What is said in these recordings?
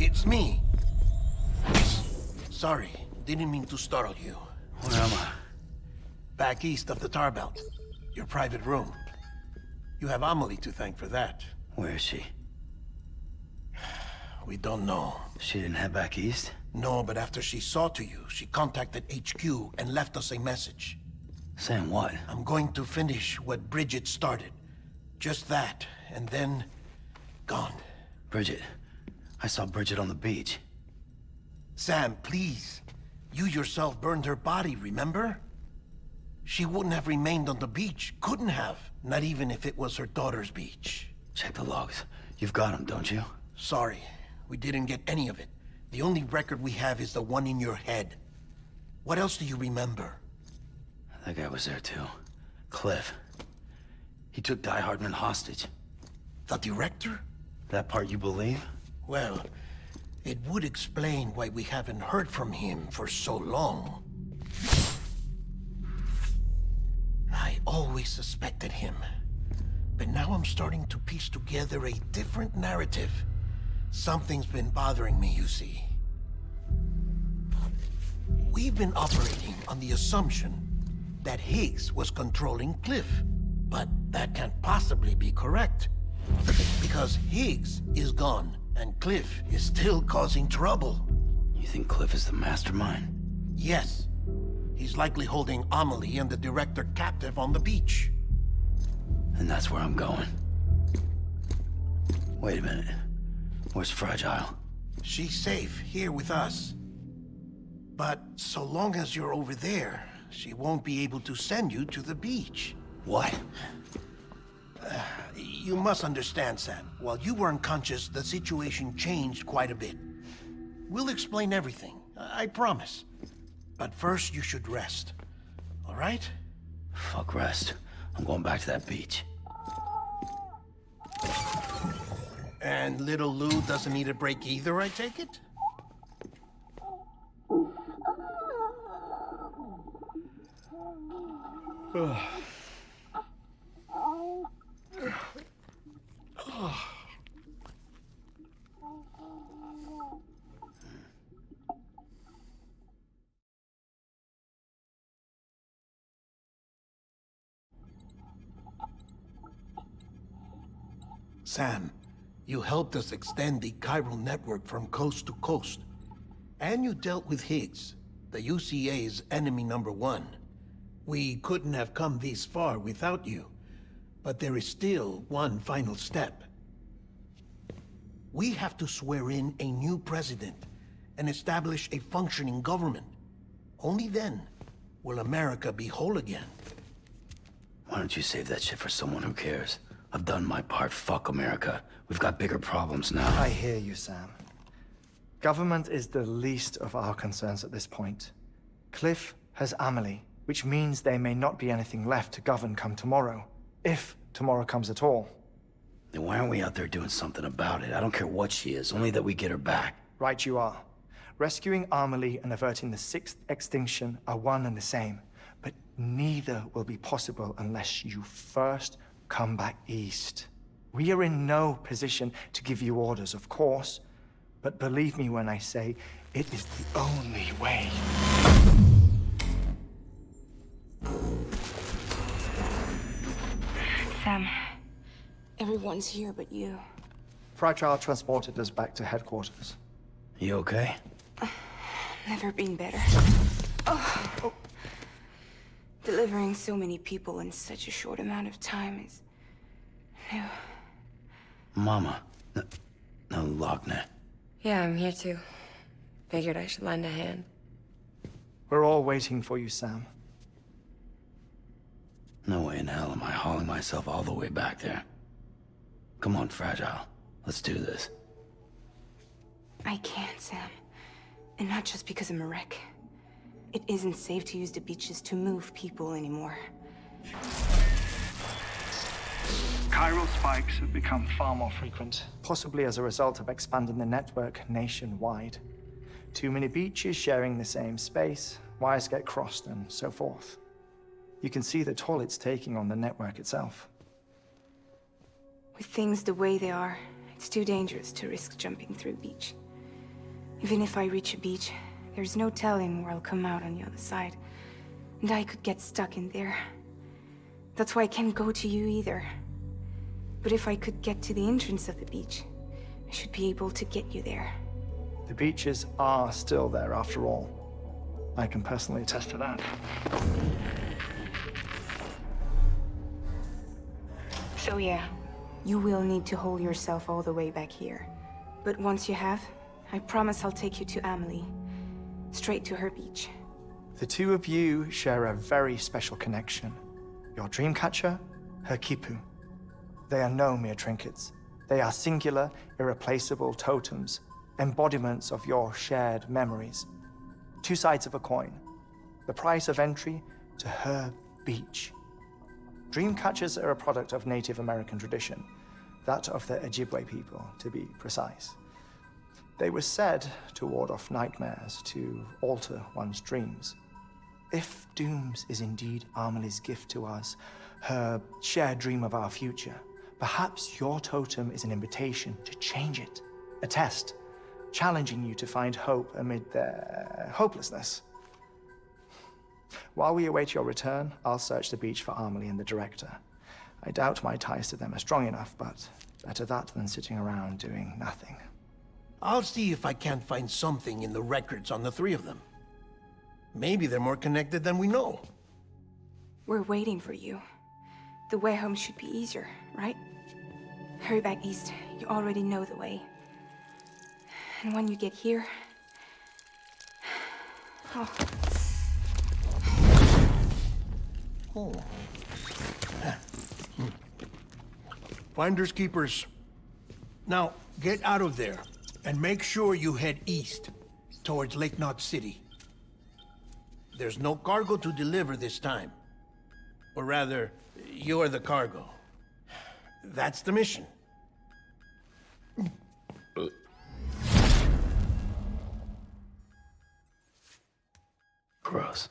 It's me. Sorry, didn't mean to startle you. Where am I? Back east of the tar belt. Your private room. You have Amelie to thank for that. Where is she? We don't know. She didn't head back east? No, but after she saw to you, she contacted HQ and left us a message. Saying what? I'm going to finish what Bridget started. Just that, and then... gone. Bridget. I saw Bridget on the beach. Sam, please. You yourself burned her body, remember? She wouldn't have remained on the beach. Couldn't have. Not even if it was her daughter's beach. Check the logs. You've got them, don't you? Sorry. We didn't get any of it. The only record we have is the one in your head. What else do you remember? That guy was there too. Cliff. He took Die Hardman hostage. The director? That part you believe? Well, it would explain why we haven't heard from him for so long. I always suspected him. But now I'm starting to piece together a different narrative. Something's been bothering me, you see. We've been operating on the assumption that Higgs was controlling Cliff. But that can't possibly be correct. Because Higgs is gone, and Cliff is still causing trouble. You think Cliff is the mastermind? Yes. He's likely holding Amelie and the director captive on the beach. And that's where I'm going. Wait a minute. Where's Fragile? She's safe here with us. But so long as you're over there, she won't be able to send you to the beach. What? You must understand, Sam. While you were unconscious, the situation changed quite a bit. We'll explain everything, I promise. But first, you should rest. All right? Fuck rest. I'm going back to that beach. And little Lou doesn't need a break either, I take it? Sam, you helped us extend the chiral network from coast to coast. And you dealt with Higgs, the UCA's enemy #1. We couldn't have come this far without you. But there is still one final step. We have to swear in a new president and establish a functioning government. Only then will America be whole again. Why don't you save that shit for someone who cares? I've done my part. Fuck America. We've got bigger problems now. I hear you, Sam. Government is the least of our concerns at this point. Cliff has Amelie, which means there may not be anything left to govern come tomorrow. If tomorrow comes at all. Then why aren't we out there doing something about it? I don't care what she is, only that we get her back. Right you are. Rescuing Amelie and averting the 6th extinction are one and the same. But neither will be possible unless you first come back east. We are in no position to give you orders, of course. But believe me when I say, it is the only way. Sam, everyone's here but you. Fragile transported us back to headquarters. You okay? Never been better. Oh. Delivering so many people in such a short amount of time is new. Mama. No, Lochner. Yeah, I'm here too. Figured I should lend a hand. We're all waiting for you, Sam. No way in hell am I hauling myself all the way back there. Come on, Fragile. Let's do this. I can't, Sam. And not just because I'm a wreck. It isn't safe to use the beaches to move people anymore. Chiral spikes have become Far more frequent, possibly as a result of expanding the network nationwide. Too many beaches sharing the same space, wires get crossed, and so forth. You can see the toll it's taking on the network itself. With things the way they are, it's too dangerous to risk jumping through a beach. Even if I reach a beach, there's no telling where I'll come out on the other side. And I could get stuck in there. That's why I can't go to you either. But if I could get to the entrance of the beach, I should be able to get you there. The beaches are still there after all. I can personally attest to that. So yeah, you will need to hold yourself all the way back here. But once you have, I promise I'll take you to Amelie. Straight to her beach. The two of you share a very special connection. Your dreamcatcher, her quipu. They are no mere trinkets. They are singular, irreplaceable totems, embodiments of your shared memories. Two sides of a coin. The price of entry to her beach. Dreamcatchers are a product of Native American tradition, that of the Ojibwe people, to be precise. They were said to ward off nightmares, to alter one's dreams. If Dooms is indeed Amelie's gift to us, her shared dream of our future, perhaps your totem is an invitation to change it. A test, challenging you to find hope amid their hopelessness. While we await your return, I'll search the beach for Amelie and the director. I doubt my ties to them are strong enough, but better that than sitting around doing nothing. I'll see if I can't find something in the records on the three of them. Maybe they're more connected than we know. We're waiting for you. The way home should be easier, right? Hurry back east. You already know the way. And when you get here... Oh. Oh. Finders keepers. Now, get out of there, and make sure you head east, towards Lake Knot City. There's no cargo to deliver this time. Or rather, you're the cargo. That's the mission. Gross.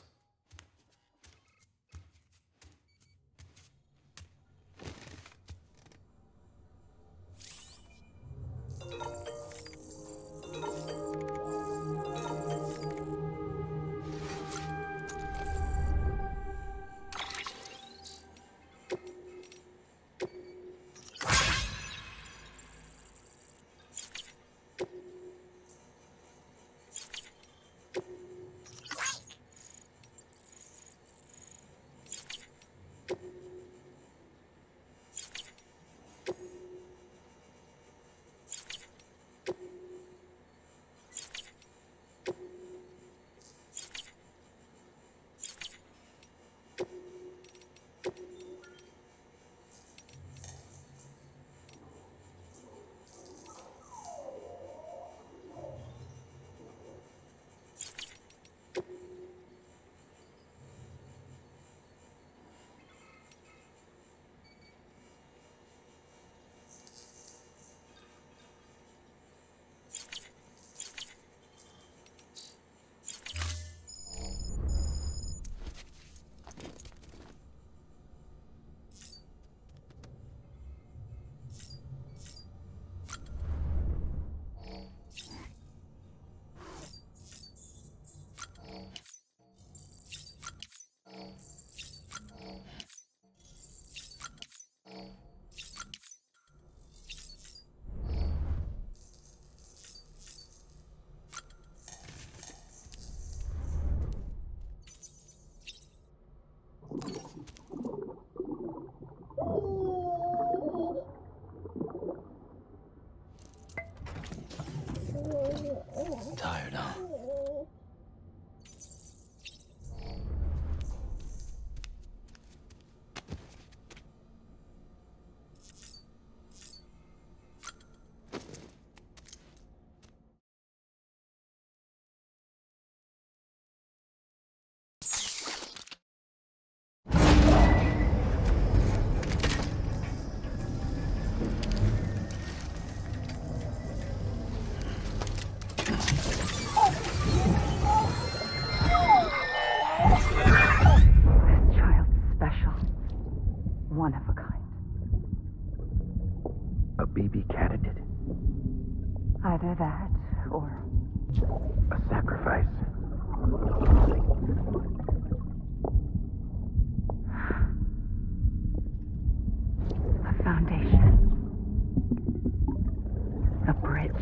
Tired, huh? One of a kind. A baby candidate. Either that, or A sacrifice. A foundation. A bridge.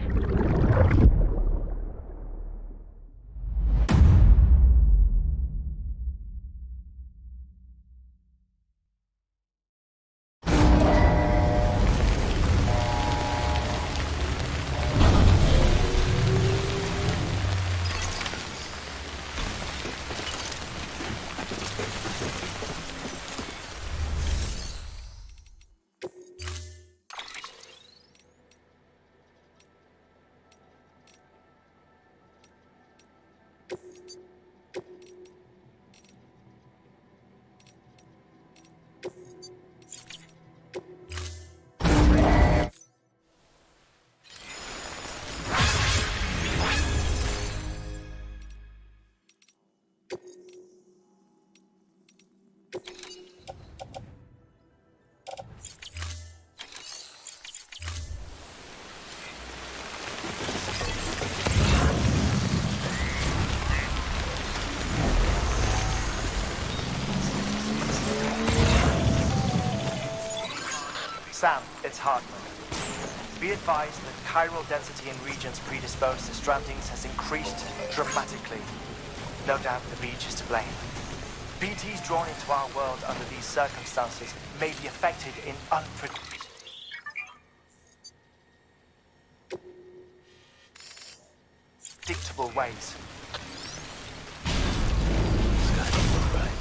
Sam, it's Hartman. Be advised that chiral density in regions predisposed to strandings has increased dramatically. No doubt the beach is to blame. BTs drawn into our world under these circumstances may be affected in unpredictable ways. This guy don't look right.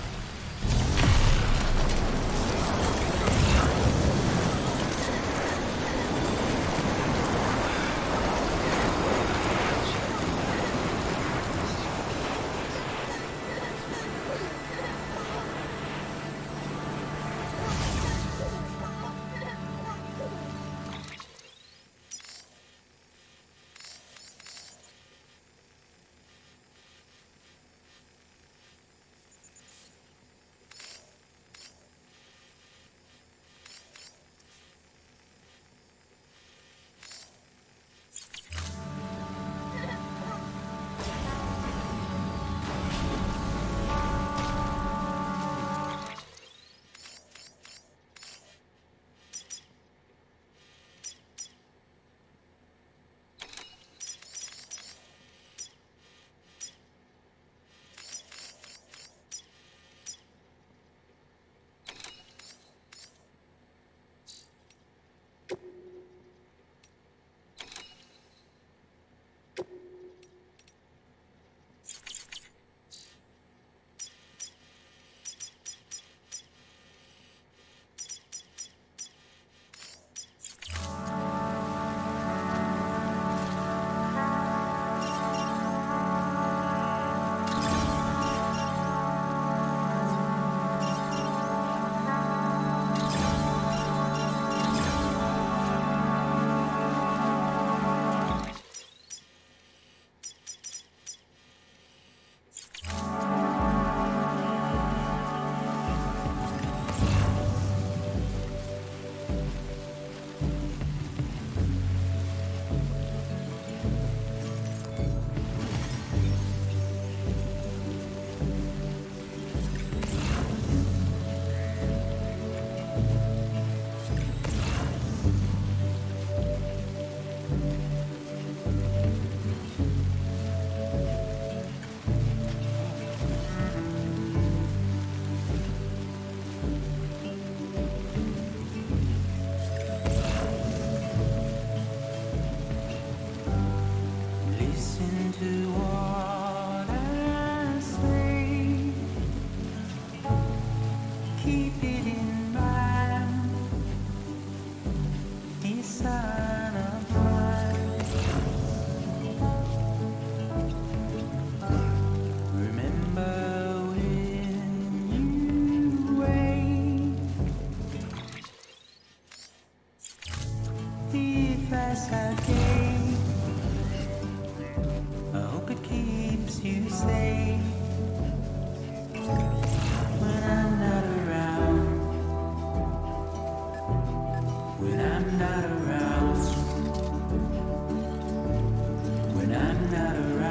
When I'm not around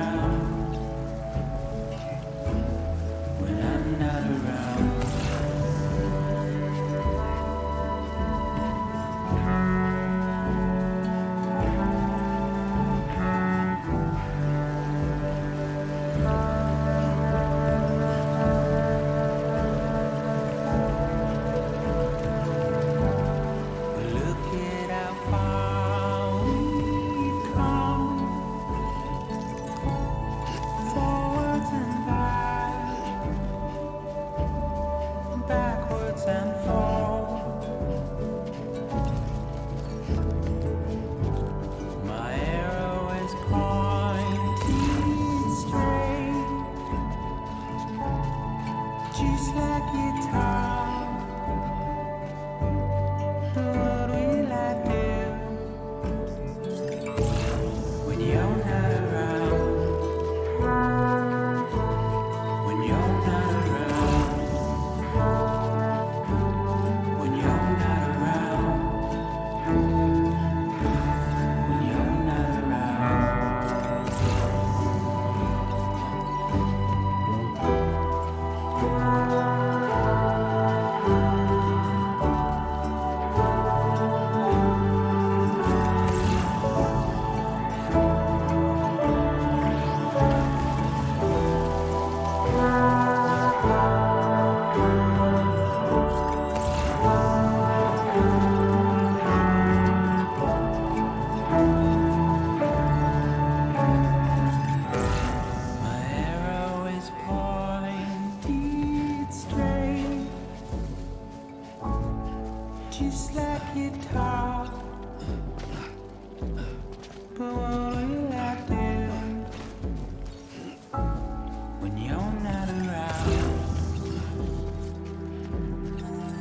When you're not around. When you're not around.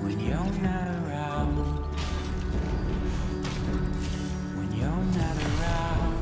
When you're not around. When you're not around.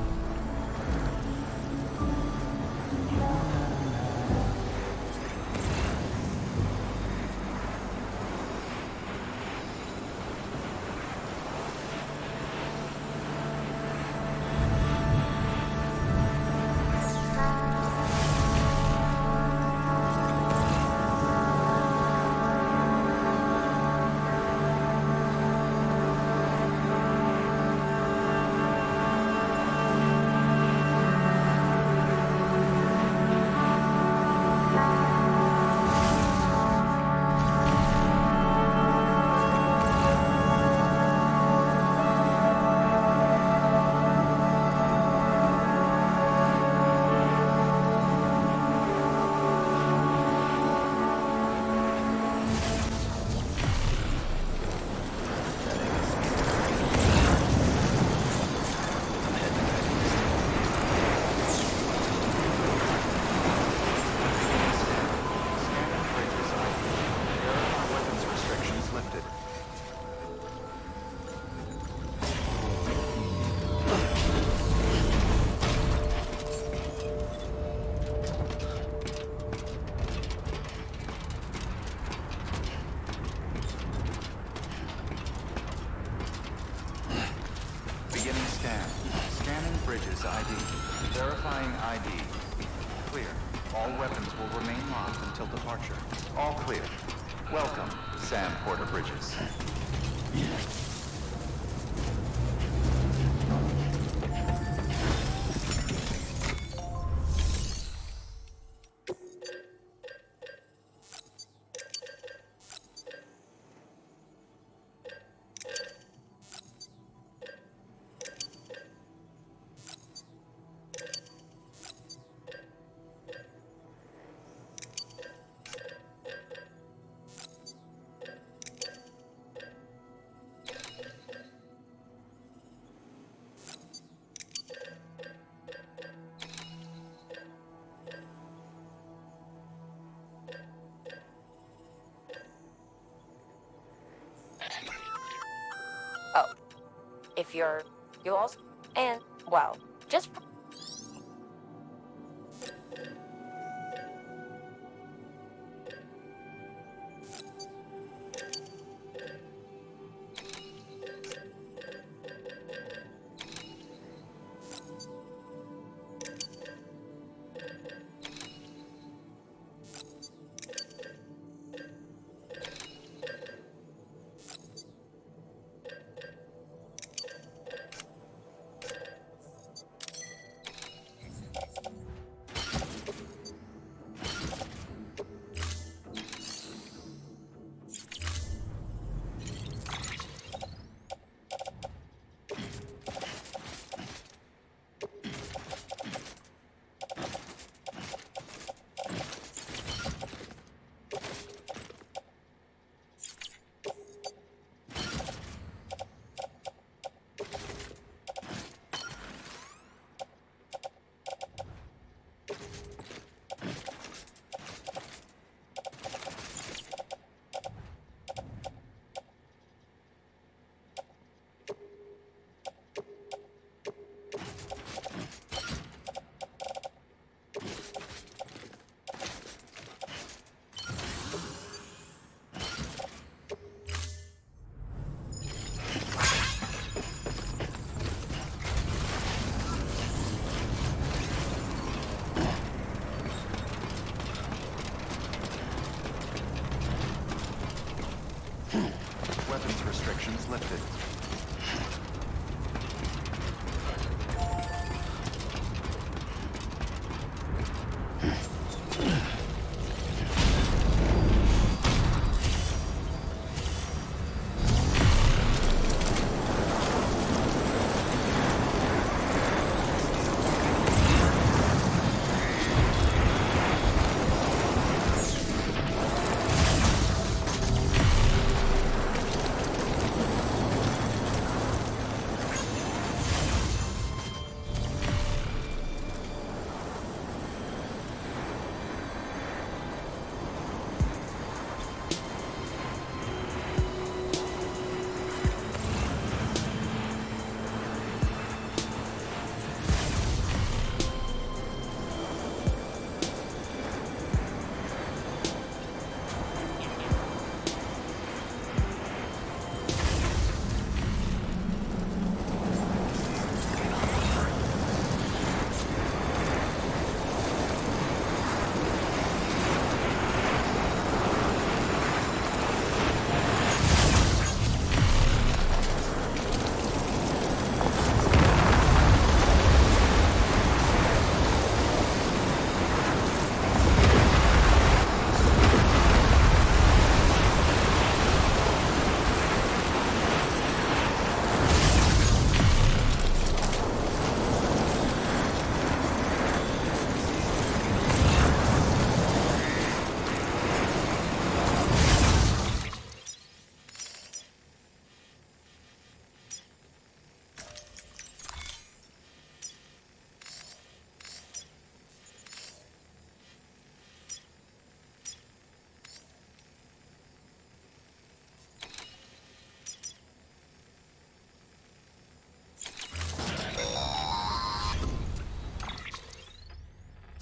Beginning scan. Scanning bridges ID. Verifying ID. Clear. All weapons will remain locked until departure. All clear. Welcome, Sam Porter Bridges. Oh, if you'll also, and, well, just...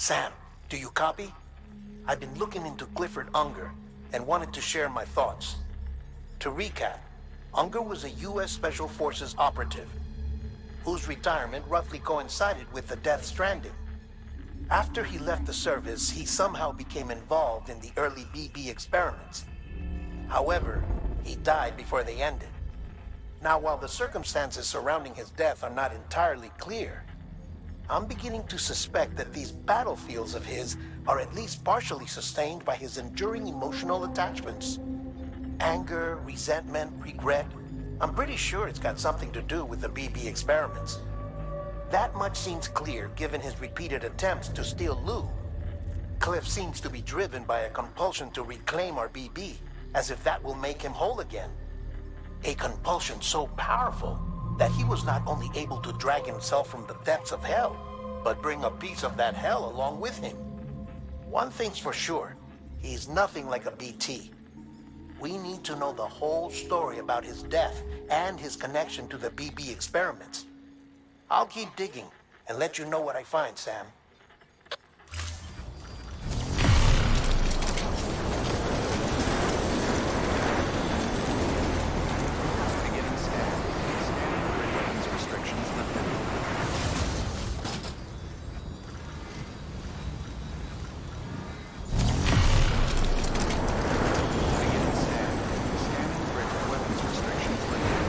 Sam, do you copy? I've been looking into Clifford Unger and wanted to share my thoughts. To recap, Unger was a U.S. Special Forces operative whose retirement roughly coincided with the Death Stranding. After he left the service, he somehow became involved in the early BB experiments. However, he died before they ended. Now, while the circumstances surrounding his death are not entirely clear, I'm beginning to suspect that these battlefields of his are at least partially sustained by his enduring emotional attachments. Anger, resentment, regret. I'm pretty sure it's got something to do with the BB experiments. That much seems clear given his repeated attempts to steal Lou. Cliff seems to be driven by a compulsion to reclaim our BB, as if that will make him whole again. A compulsion so powerful that he was not only able to drag himself from the depths of hell, but bring a piece of that hell along with him. One thing's for sure, he's nothing like a BT. We need to know the whole story about his death and his connection to the BB experiments. I'll keep digging and let you know what I find, Sam. Beginning scan. Scanning grid weapons restrictions lifted. Beginning scan. Scanning grid weapons restrictions lifted.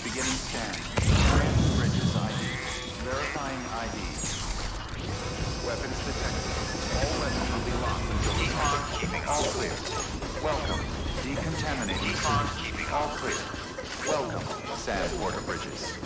Beginning scan. Stranding bridges ID. Verifying ID. Weapons detected. All weapons will be locked until detected. All clear. Welcome. Decontaminating. All clear. Welcome, Sand Porter Bridges.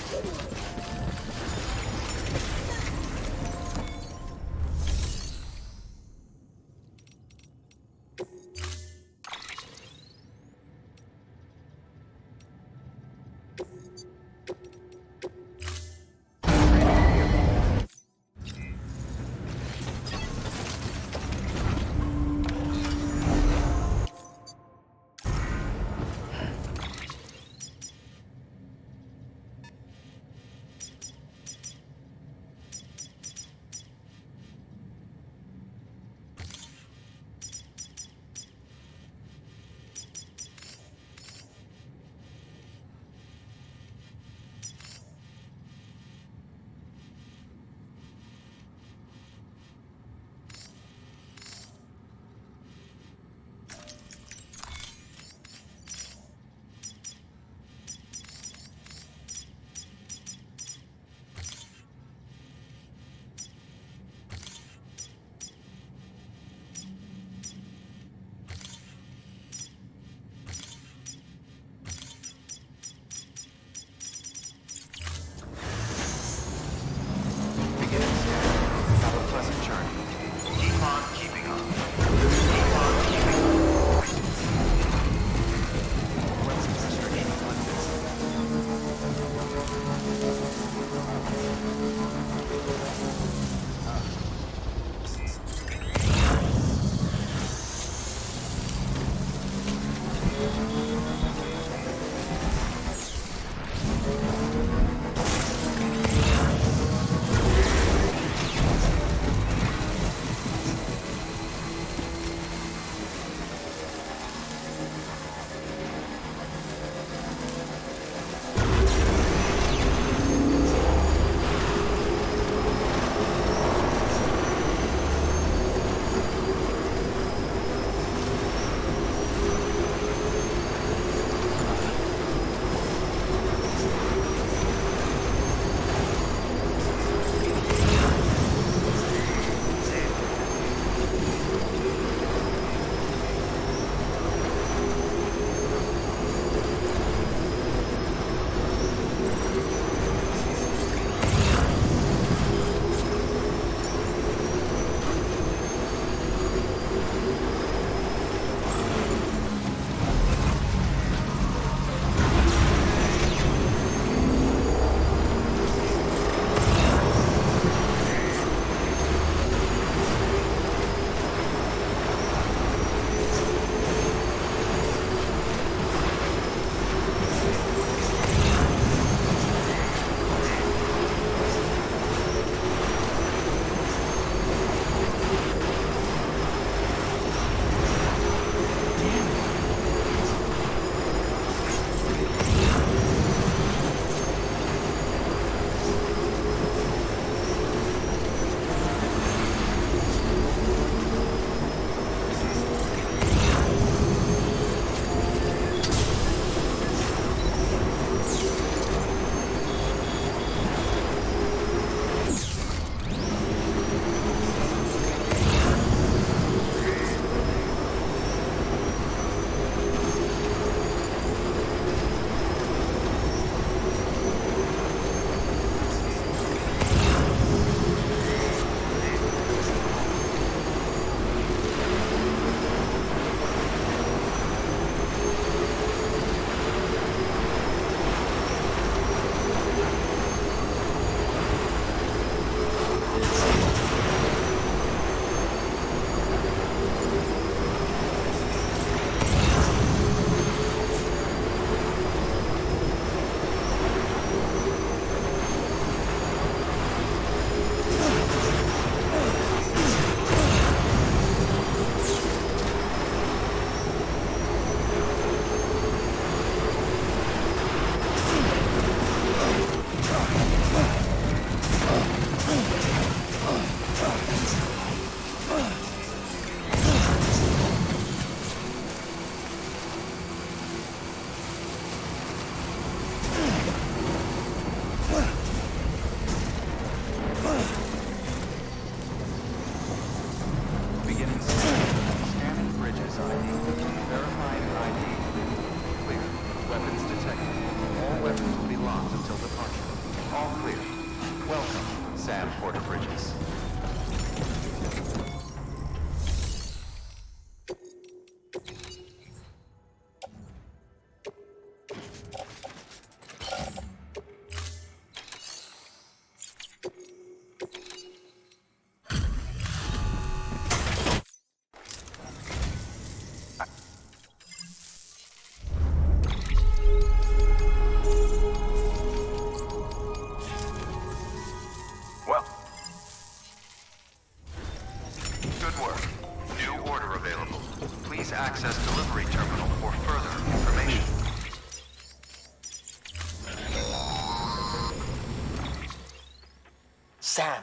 Sam,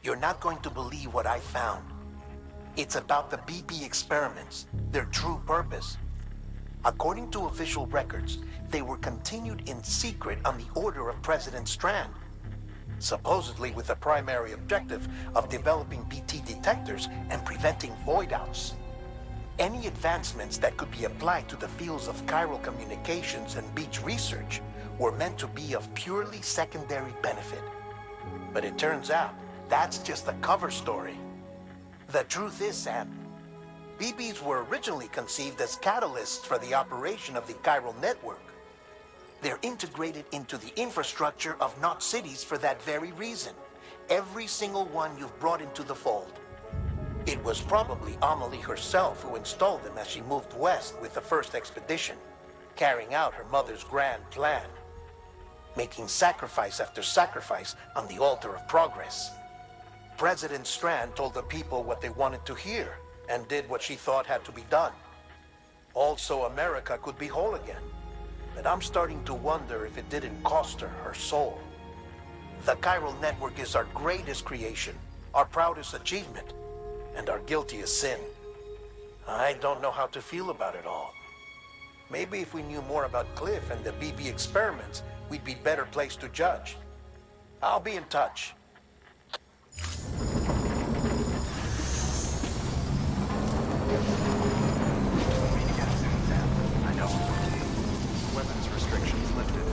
you're not going to believe what I found. It's about the BB experiments, their true purpose. According to official records, they were continued in secret on the order of President Strand, supposedly with the primary objective of developing BT detectors and preventing voidouts. Any advancements that could be applied to the fields of chiral communications and beach research were meant to be of purely secondary benefit. But it turns out, that's just a cover story. The truth is, Sam, BBs were originally conceived as catalysts for the operation of the chiral network. They're integrated into the infrastructure of Knot cities for that very reason. Every single one you've brought into the fold. It was probably Amelie herself who installed them as she moved west with the first expedition, carrying out her mother's grand plan, making sacrifice after sacrifice on the altar of progress. President Strand told the people what they wanted to hear, and did what she thought had to be done. Also, America could be whole again. But I'm starting to wonder if it didn't cost her her soul. The chiral network is our greatest creation, our proudest achievement, and our guiltiest sin. I don't know how to feel about it all. Maybe if we knew more about Cliff and the BB experiments, we'd be better placed to judge. I'll be in touch. I know. Weapons restrictions lifted.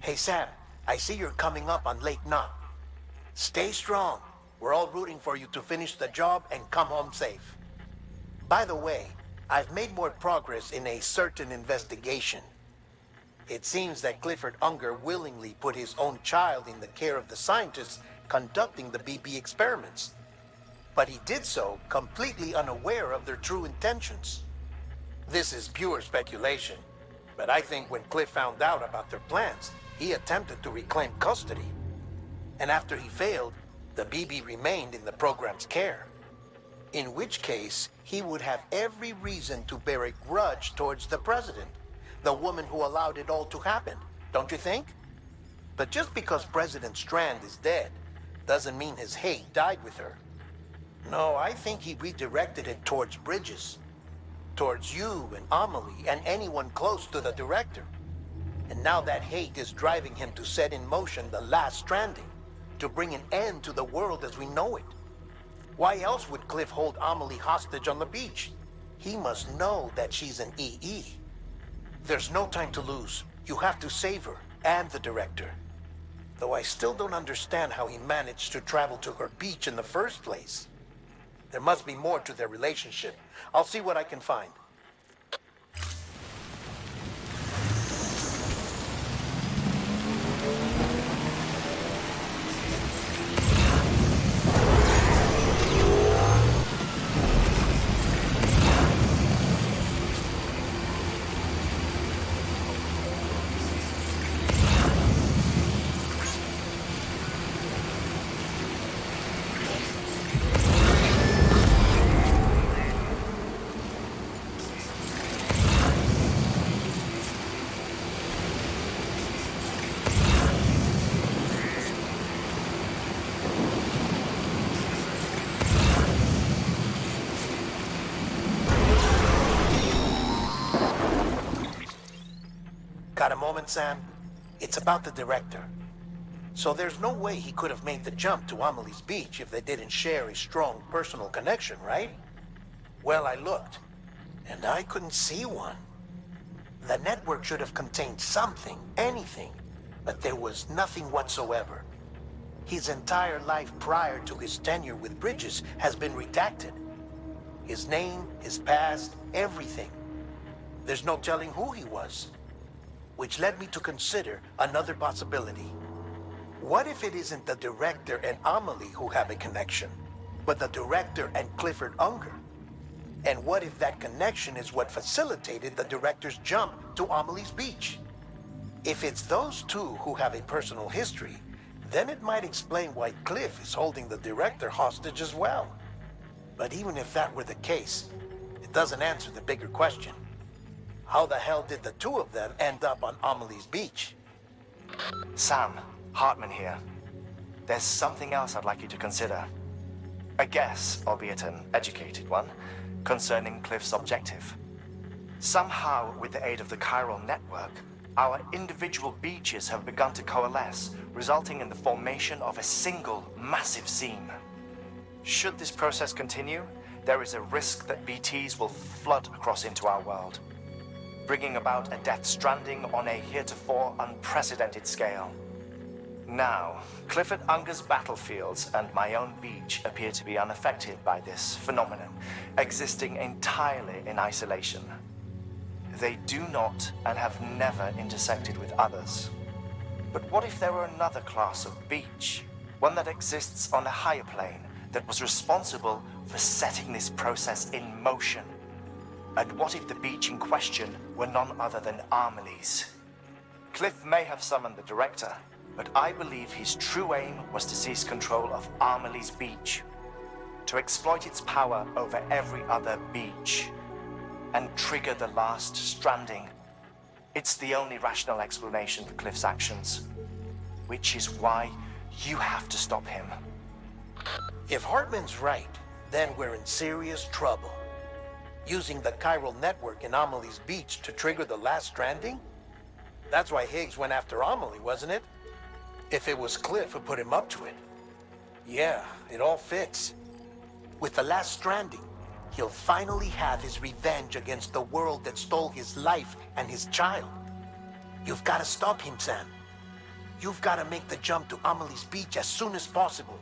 Hey Sam, I see you're coming up on Lake Knot. Stay strong. We're all rooting for you to finish the job and come home safe. By the way, I've made more progress in a certain investigation. It seems that Clifford Unger willingly put his own child in the care of the scientists conducting the BB experiments. But he did so completely unaware of their true intentions. This is pure speculation, but I think when Cliff found out about their plans, he attempted to reclaim custody. And after he failed, the BB remained in the program's care. In which case, he would have every reason to bear a grudge towards the president, the woman who allowed it all to happen, don't you think? But just because President Strand is dead, doesn't mean his hate died with her. No, I think he redirected it towards Bridges. Towards you and Amelie and anyone close to the director. And now that hate is driving him to set in motion the last stranding, to bring an end to the world as we know it. Why else would Cliff hold Amelie hostage on the beach? He must know that she's an EE. There's no time to lose. You have to save her and the director. Though I still don't understand how he managed to travel to her beach in the first place. There must be more to their relationship. I'll see what I can find. Got a moment, Sam? It's about the director. So there's no way he could have made the jump to Amelie's beach if they didn't share a strong personal connection, right? Well, I looked, and I couldn't see one. The network should have contained something, anything, but there was nothing whatsoever. His entire life prior to his tenure with Bridges has been redacted. His name, his past, everything. There's no telling who he was. Which led me to consider another possibility. What if it isn't the director and Amelie who have a connection, but the director and Clifford Unger? And what if that connection is what facilitated the director's jump to Amelie's beach? If it's those two who have a personal history, then it might explain why Cliff is holding the director hostage as well. But even if that were the case, it doesn't answer the bigger question. How the hell did the two of them end up on Amelie's beach? Sam, Hartman here. There's something else I'd like you to consider. A guess, albeit an educated one, concerning Cliff's objective. Somehow, with the aid of the chiral network, our individual beaches have begun to coalesce, resulting in the formation of a single massive seam. Should this process continue, there is a risk that BTs will flood across into our world, bringing about a death stranding on a heretofore unprecedented scale. Now, Clifford Unger's battlefields and my own beach appear to be unaffected by this phenomenon, existing entirely in isolation. They do not and have never intersected with others. But what if there were another class of beach, one that exists on a higher plane, that was responsible for setting this process in motion? And what if the beach in question were none other than Amelie's? Cliff may have summoned the director, but I believe his true aim was to seize control of Amelie's beach, to exploit its power over every other beach, and trigger the last stranding. It's the only rational explanation for Cliff's actions, which is why you have to stop him. If Hartman's right, then we're in serious trouble. Using the chiral network in Amelie's beach to trigger the last stranding? That's why Higgs went after Amelie, wasn't it? If it was Cliff who put him up to it. Yeah, it all fits. With the last stranding, he'll finally have his revenge against the world that stole his life and his child. You've got to stop him, Sam. You've got to make the jump to Amelie's beach as soon as possible.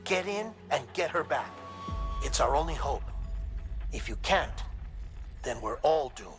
Get in and get her back. It's our only hope. If you can't, then we're all doomed.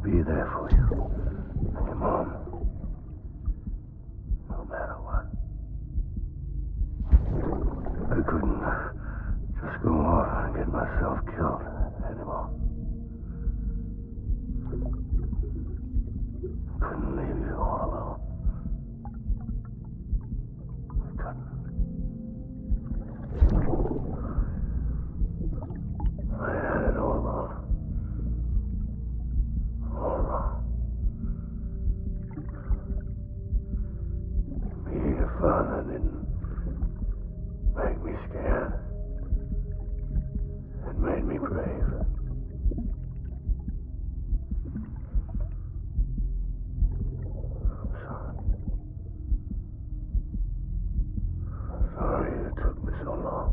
Be there for you and your mom, no matter what. I couldn't just go off and get myself killed anymore. Couldn't leave you all alone. I couldn't. I had it all wrong. All wrong. Being a father didn't make me scared. It made me brave. I'm sorry. Sorry it took me so long.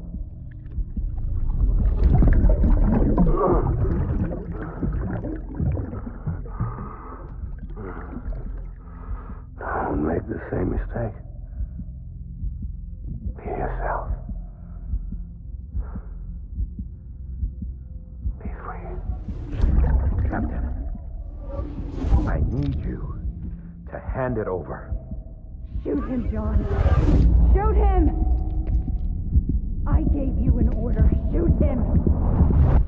Don't make the same mistake. Be yourself. Be free. Captain, I need you to hand it over. Shoot him, John. Shoot him! I gave you an order. Shoot him!